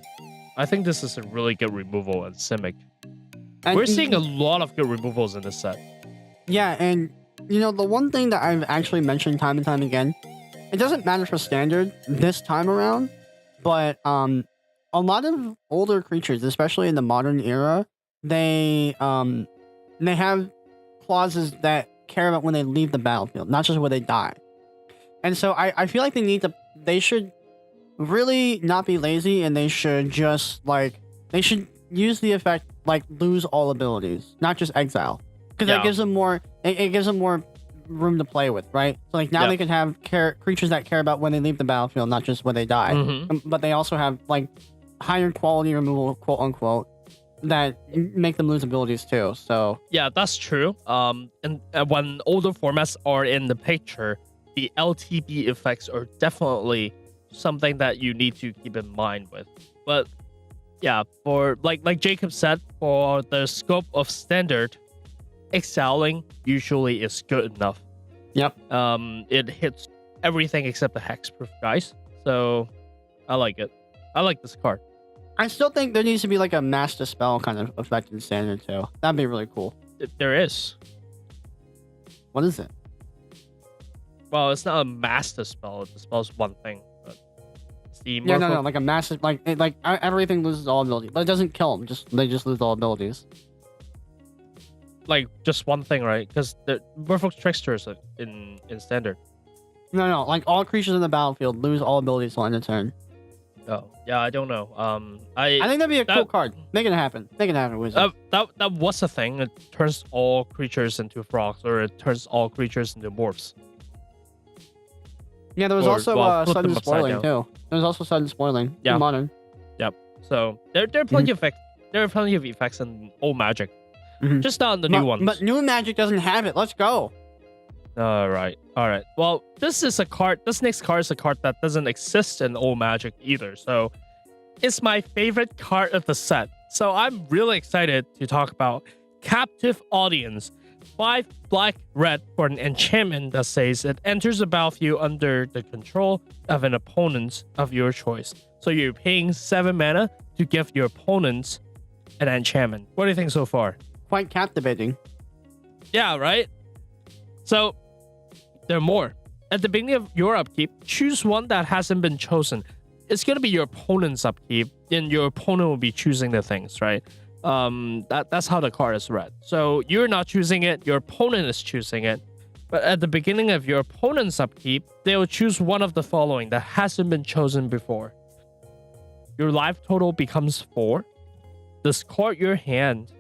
I think this is a really good removal in Simic. And We're seeing a lot of good removals in this set. Yeah, and you know, the one thing that I've actually mentioned time and time again, it doesn't matter for standard this time around, but a lot of older creatures, especially in the modern era, they have clauses that care about when they leave the battlefield, not just when they die. And so I feel like they should really not be lazy, and they should just they should use the effect lose all abilities, not just exile, because that gives them more. It gives them more room to play with, right? So now they can have creatures that care about when they leave the battlefield, not just when they die. But they also have higher quality removal, quote unquote, that make them lose abilities too. So yeah, that's true. And when older formats are in the picture, the LTB effects are definitely something that you need to keep in mind with. But yeah, for like Jacob said, for the scope of standard, exiling usually is good enough. Yep. It hits everything except the hexproof guys. So I like it. I like this card. I still think there needs to be a master spell kind of effect in standard too. That'd be really cool. There is. What is it? Well, it's not a master spell. The spell's one thing. But it's the no, like a massive, everything loses all abilities, but it doesn't kill them. They just lose all abilities. Just one thing, right? Because the Merfolk Tricksters in standard. No, all creatures in the battlefield lose all abilities on their turn. Oh, yeah, I don't know. I think that'd be a cool card. Make it happen. Make it happen, Wizard. That was a thing. It turns all creatures into frogs, or it turns all creatures into morphs. Yeah, there was also sudden spoiling too. There was also sudden spoiling. Yeah, in modern. Yep. So there are plenty of effects. There are plenty of effects in old Magic, just not in the new ones. But new Magic doesn't have it. Let's go. All right. Well, this next card is a card that doesn't exist in old Magic either. So it's my favorite card of the set. So I'm really excited to talk about Captive Audience. 5 black-red for an enchantment that says it enters the battlefield under the control of an opponent of your choice. So you're paying 7 mana to give your opponents an enchantment. What do you think so far? Quite captivating. Yeah, right? So there are more. At the beginning of your upkeep, choose one that hasn't been chosen. It's going to be your opponent's upkeep, and your opponent will be choosing the things, right? That's how the card is read. So you're not choosing it, your opponent is choosing it. But at the beginning of your opponent's upkeep, they will choose one of the following that hasn't been chosen before. Your life total becomes 4. Discard your hand,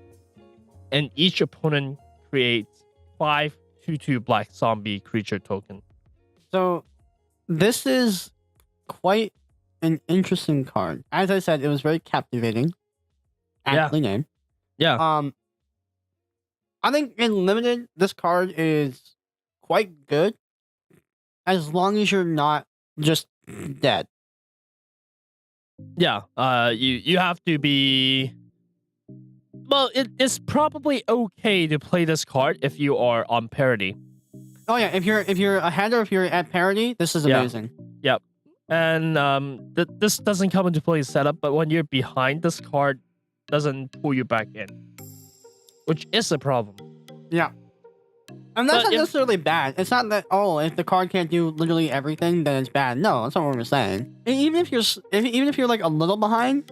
and each opponent creates 5 2/2 black zombie creature token. So this is quite an interesting card. As I said, it was very captivating. Aptly named. Yeah. I think in limited, this card is quite good as long as you're not just dead. Yeah. You have to be. Well, it's probably okay to play this card if you are on parity. Oh yeah, if you're ahead or if you're at parity, this is amazing. Yep. And this doesn't come into play setup, but when you're behind, this card doesn't pull you back in, which is a problem. Yeah. And that's not necessarily bad. It's not that, if the card can't do literally everything, then it's bad. No, that's not what we're saying. Even if you're a little behind,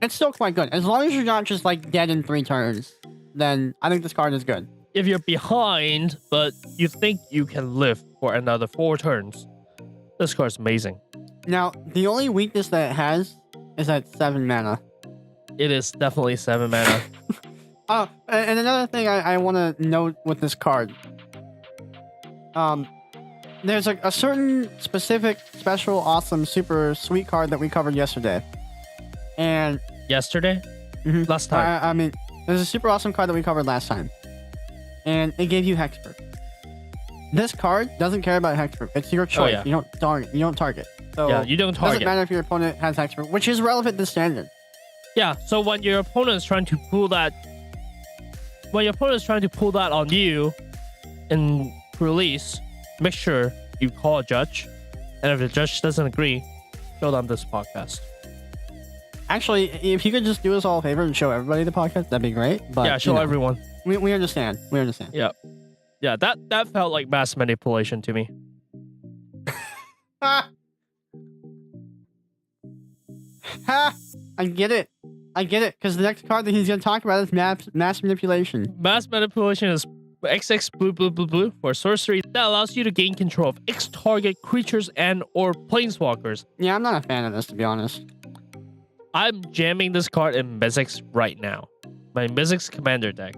it's still quite good. As long as you're not just dead in 3 turns, then I think this card is good. If you're behind, but you think you can live for another 4 turns, this card's amazing. Now, the only weakness that it has is at 7 mana. It is definitely 7 mana. And another thing I want to note with this card. There's a certain specific, special, awesome, super sweet card that we covered yesterday. And yesterday? Last time. I mean, there's a super awesome card that we covered last time. And it gave you Hexproof. This card doesn't care about Hexproof. It's your choice. Oh, yeah. You don't target. So Yeah, you don't it doesn't target. matter if your opponent has expert, which is relevant to standard. Yeah, so when your opponent is trying to pull that, on you in release, make sure you call a judge, and if the judge doesn't agree, show them this podcast. Actually, if you could just do us all a favor and show everybody the podcast, that'd be great. But Yeah, show everyone. We understand. We understand. Yeah, that felt like mass manipulation to me. Ha! Ha! I get it. Because the next card that he's going to talk about is mass manipulation. Mass manipulation is XX blue blue blue blue for sorcery that allows you to gain control of X target creatures and or planeswalkers. Yeah, I'm not a fan of this, to be honest. I'm jamming this card in Mizzix right now. My Mizzix commander deck.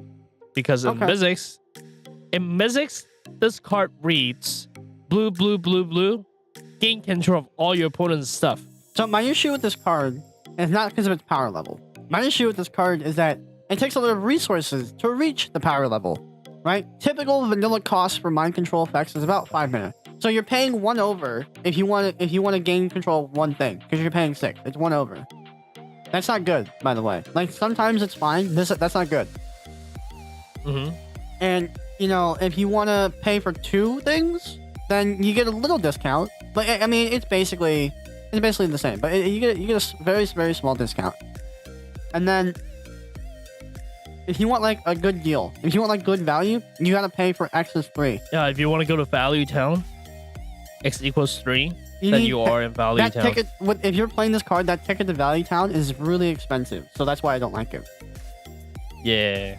Because in Mizzix, this card reads blue, blue, blue, blue. Gain control of all your opponent's stuff. So my issue with this card is not because of its power level. My issue with this card is that it takes a lot of resources to reach the power level, right? Typical vanilla cost for mind control effects is about 5 minutes. So you're paying 1 over if you want to gain control of one thing, because you're paying 6. It's 1 over. That's not good, by the way. Like sometimes it's fine. That's not good. Mm-hmm. And if you want to pay for 2 things, then you get a little discount. But I mean, it's basically the same. But you get a very, very small discount. And then if you want like a good deal, if you want like good value, you gotta pay for X is 3. Yeah, if you want to go to Value Town, X equals 3, then you are in Value that Town. ticket, if you're playing this card, that ticket to Value Town is really expensive. So that's why I don't like it. Yeah.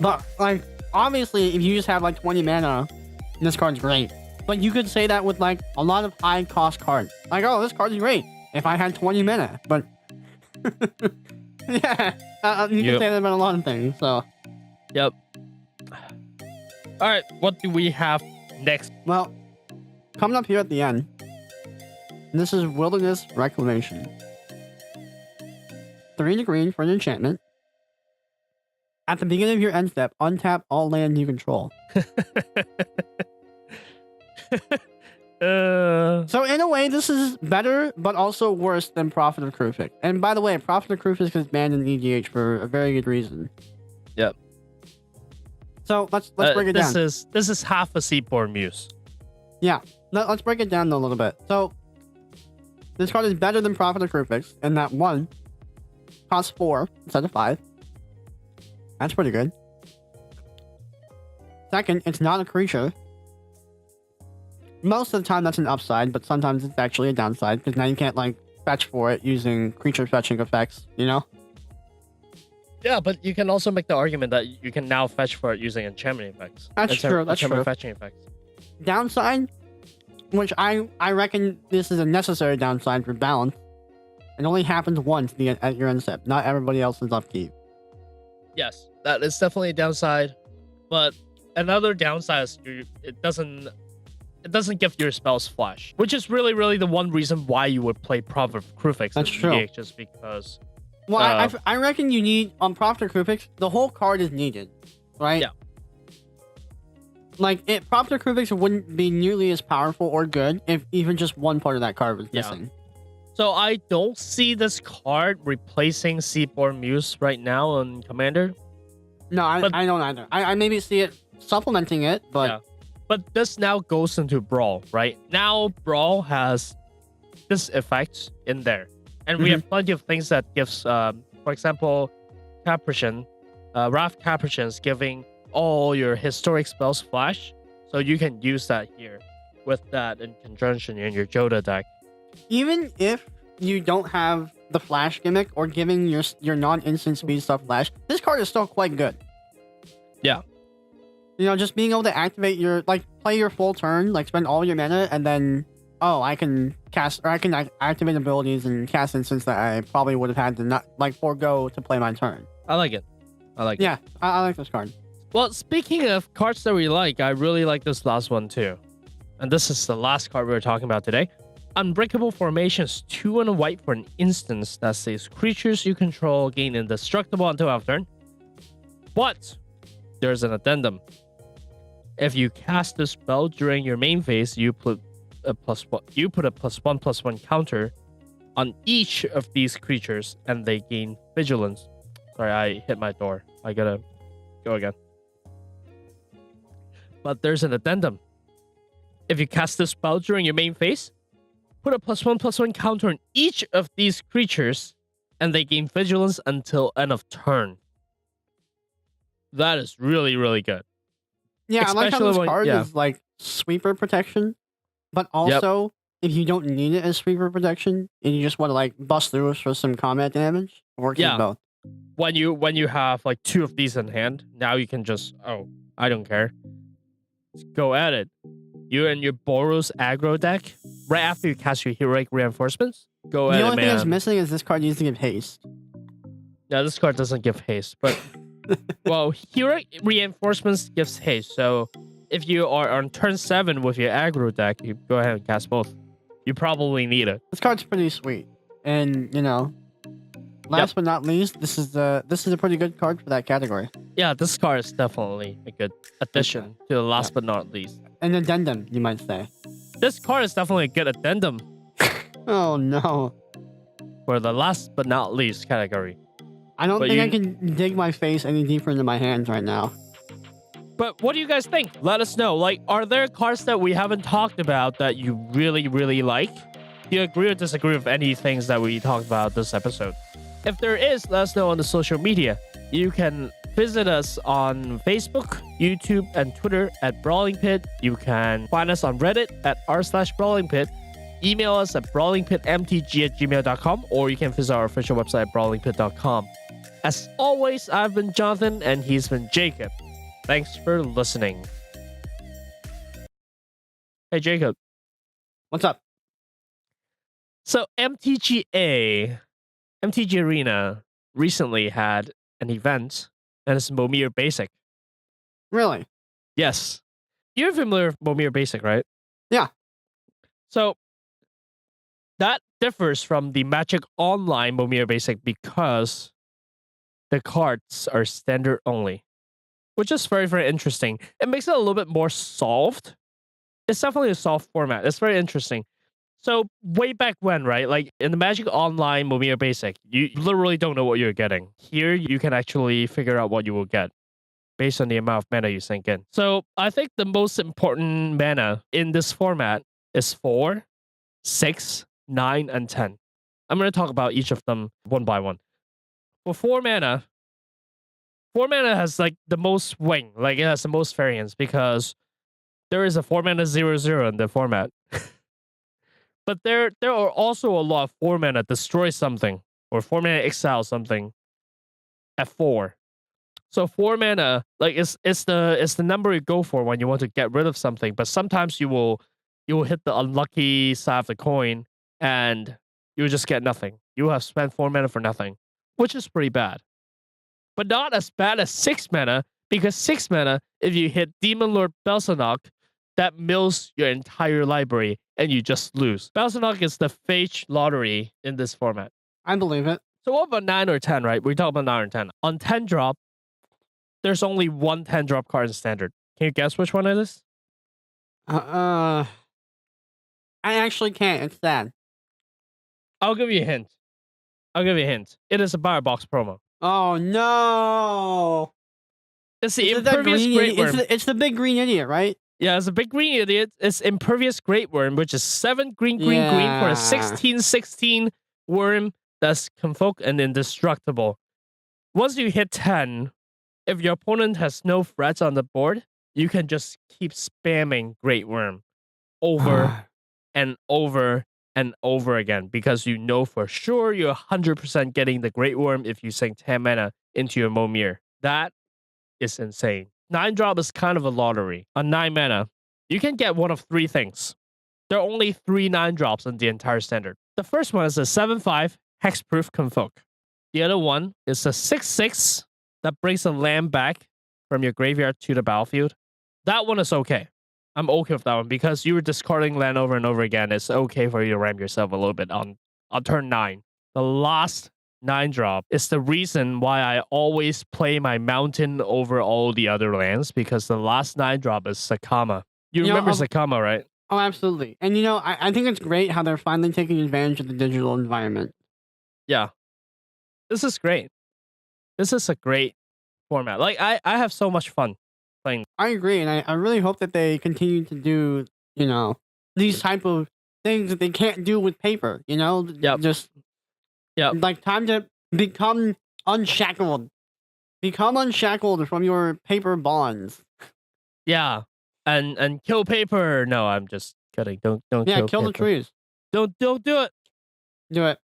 But like, obviously, if you just have like 20 mana, this card's great. But you could say that with like a lot of high cost cards. Like, oh, this card's great if I had 20 mana. But yeah, you can say that about a lot of things. So, yep. All right, what do we have next? Well, coming up here at the end, this is Wilderness Reclamation. 3 to green for an enchantment. At the beginning of your end step, untap all land you control. So in a way, this is better, but also worse than Prophet of Krufik. And by the way, Prophet of Krufik is banned in EDH for a very good reason. Yep. So let's break it down. This is half a Seaborn Muse. Yeah, let's break it down a little bit. So this card is better than Prophet of Krufik in that 1 costs 4 instead of 5. That's pretty good. Second, it's not a creature. Most of the time that's an upside, but sometimes it's actually a downside, because now you can't like fetch for it using creature fetching effects, Yeah, but you can also make the argument that you can now fetch for it using enchantment effects. That's true. Enchantment fetching effects. Downside, which I reckon this is a necessary downside for balance. It only happens once at your end step. Not everybody else is upkeep. Yes, that is definitely a downside. But another downside is it doesn't give your spells flash, which is really, really the one reason why you would play Prophet of Krufix. That's true. Just because. Well, I reckon you need on Prophet of Krufix, the whole card is needed, right? Yeah. Like Prophet of Krufix wouldn't be nearly as powerful or good if even just one part of that card was missing. So I don't see this card replacing Seaborn Muse right now on Commander. No, I don't either. I maybe see it supplementing it, but. Yeah. But this now goes into Brawl, right? Now Brawl has this effect in there. And we have plenty of things that gives, for example, Caprician, Wrath Caprician's giving all your historic spells flash. So you can use that here with that in conjunction in your Joda deck. Even if you don't have the flash gimmick or giving your non-instant speed stuff flash, this card is still quite good. Yeah. Just being able to activate play your full turn, spend all your mana, and then, I can cast, or I can activate abilities and cast instants that I probably would have had to not, forego to play my turn. I like it. Yeah, I like this card. Well, speaking of cards that we like, I really like this last one too. And this is the last card we're talking about today. Unbreakable Formations, 2 and a white for an instance that says creatures you control gain indestructible until after turn. But there's an addendum. If you cast a spell during your main phase, you put a +1/+1 counter on each of these creatures, and they gain vigilance. Sorry, I hit my door. I gotta go again. But there's an addendum. If you cast this spell during your main phase, put a +1/+1 counter on each of these creatures, and they gain vigilance until end of turn. That is really, really good. Yeah, I like how Especially this when- card yeah. is like sweeper protection, but also if you don't need it as sweeper protection and you just want to like bust through for some combat damage, it works Yeah. with both. When you have like 2 of these in hand, now you can just, I don't care. Just go at it. You and your Boros aggro deck, right after you cast your heroic reinforcements, go at The it, only thing that's man. missing is this card needs to give haste. Yeah, this card doesn't give haste, but well, heroic reinforcements gives haste. So if you are on turn 7 with your aggro deck, you go ahead and cast both. You probably need it. This card's pretty sweet, and last but not least, this is a pretty good card for that category. Yeah, this card is definitely a good addition to the last but not least. An addendum, you might say. This card is definitely a good addendum Oh no. for the last but not least category. I don't But think you- I can dig my face any deeper into my hands right now. But what do you guys think? Let us know. Like, are there cards that we haven't talked about that you really, really like? Do you agree or disagree with any things that we talked about this episode? If there is, let us know on the social media. You can visit us on Facebook, YouTube, and Twitter at Brawling Pit. You can find us on Reddit at r/Brawling Pit. Email us at brawlingpitmtg@gmail.com, or you can visit our official website at brawlingpit.com. As always, I've been Johnathan, and he's been Jacob. Thanks for listening. Hey, Jacob. What's up? So MTG Arena recently had an event, and it's Momir Basic. Really? Yes. You're familiar with Momir Basic, right? Yeah. So that differs from the Magic Online Momir Basic because the cards are standard only, which is very, very interesting. It makes it a little bit more solved. It's definitely a solved format. It's very interesting. So way back when, right? Like in the Magic Online Momir Basic, you literally don't know what you're getting. Here, you can actually figure out what you will get based on the amount of mana you sink in. So I think the most important mana in this format is 4, 6, 9, and 10. I'm going to talk about each of them one by one. For 4 mana has like the most swing, like it has the most variance because there is a 4 mana 0/0 in the format. But there are also a lot of 4 mana destroy something or 4 mana exile something at 4. So 4 mana, like it's the number you go for when you want to get rid of something. But sometimes you will hit the unlucky side of the coin and you will just get nothing. You have spent 4 mana for nothing, which is pretty bad. But not as bad as 6 mana, because 6 mana, if you hit Demon Lord Belsanok, that mills your entire library and you just lose. Belsanok is the Phage lottery in this format. I believe it. So what about 9 or 10, right? We talk about 9 or 10. On 10 drop, there's only one 10 drop card in standard. Can you guess which one it is? I actually can't. It's sad. I'll give you a hint. It is a Firebox promo. Oh no! It's the Is it that Impervious green Great idiot? Worm. It's the big green idiot, right? Yeah, it's a big green idiot. It's Impervious Great Worm, which is 7 green for Yeah. a 16/16 worm that's convoke and indestructible. Once you hit 10, if your opponent has no threats on the board, you can just keep spamming Great Worm over and over and over again because you know for sure you're 100% getting the Great Worm if you sink 10 mana into your Momir. That is insane. 9 drop is kind of a lottery. On 9 mana, you can get one of 3 things. There are only 3 9 drops in the entire standard. The first one is a 7/5 Hexproof Convoke. The other one is a 6/6 that brings a land back from your graveyard to the battlefield. That one is okay. I'm okay with that one because you were discarding land over and over again. It's okay for you to ram yourself a little bit on turn 9. The last 9 drop is the reason why I always play my mountain over all the other lands because the last 9 drop is Sakama. You You know, remember Sakama, right? Oh, absolutely. And I think it's great how they're finally taking advantage of the digital environment. Yeah, this is great. This is a great format. Like I have so much fun playing. I agree, and I really hope that they continue to do, these type of things that they can't do with paper. Yep. Just Yep. like time to become unshackled. Become unshackled from your paper bonds. Yeah. And kill paper. No, I'm just kidding. Don't Yeah, kill kill the paper. trees. Don't do it. Do it.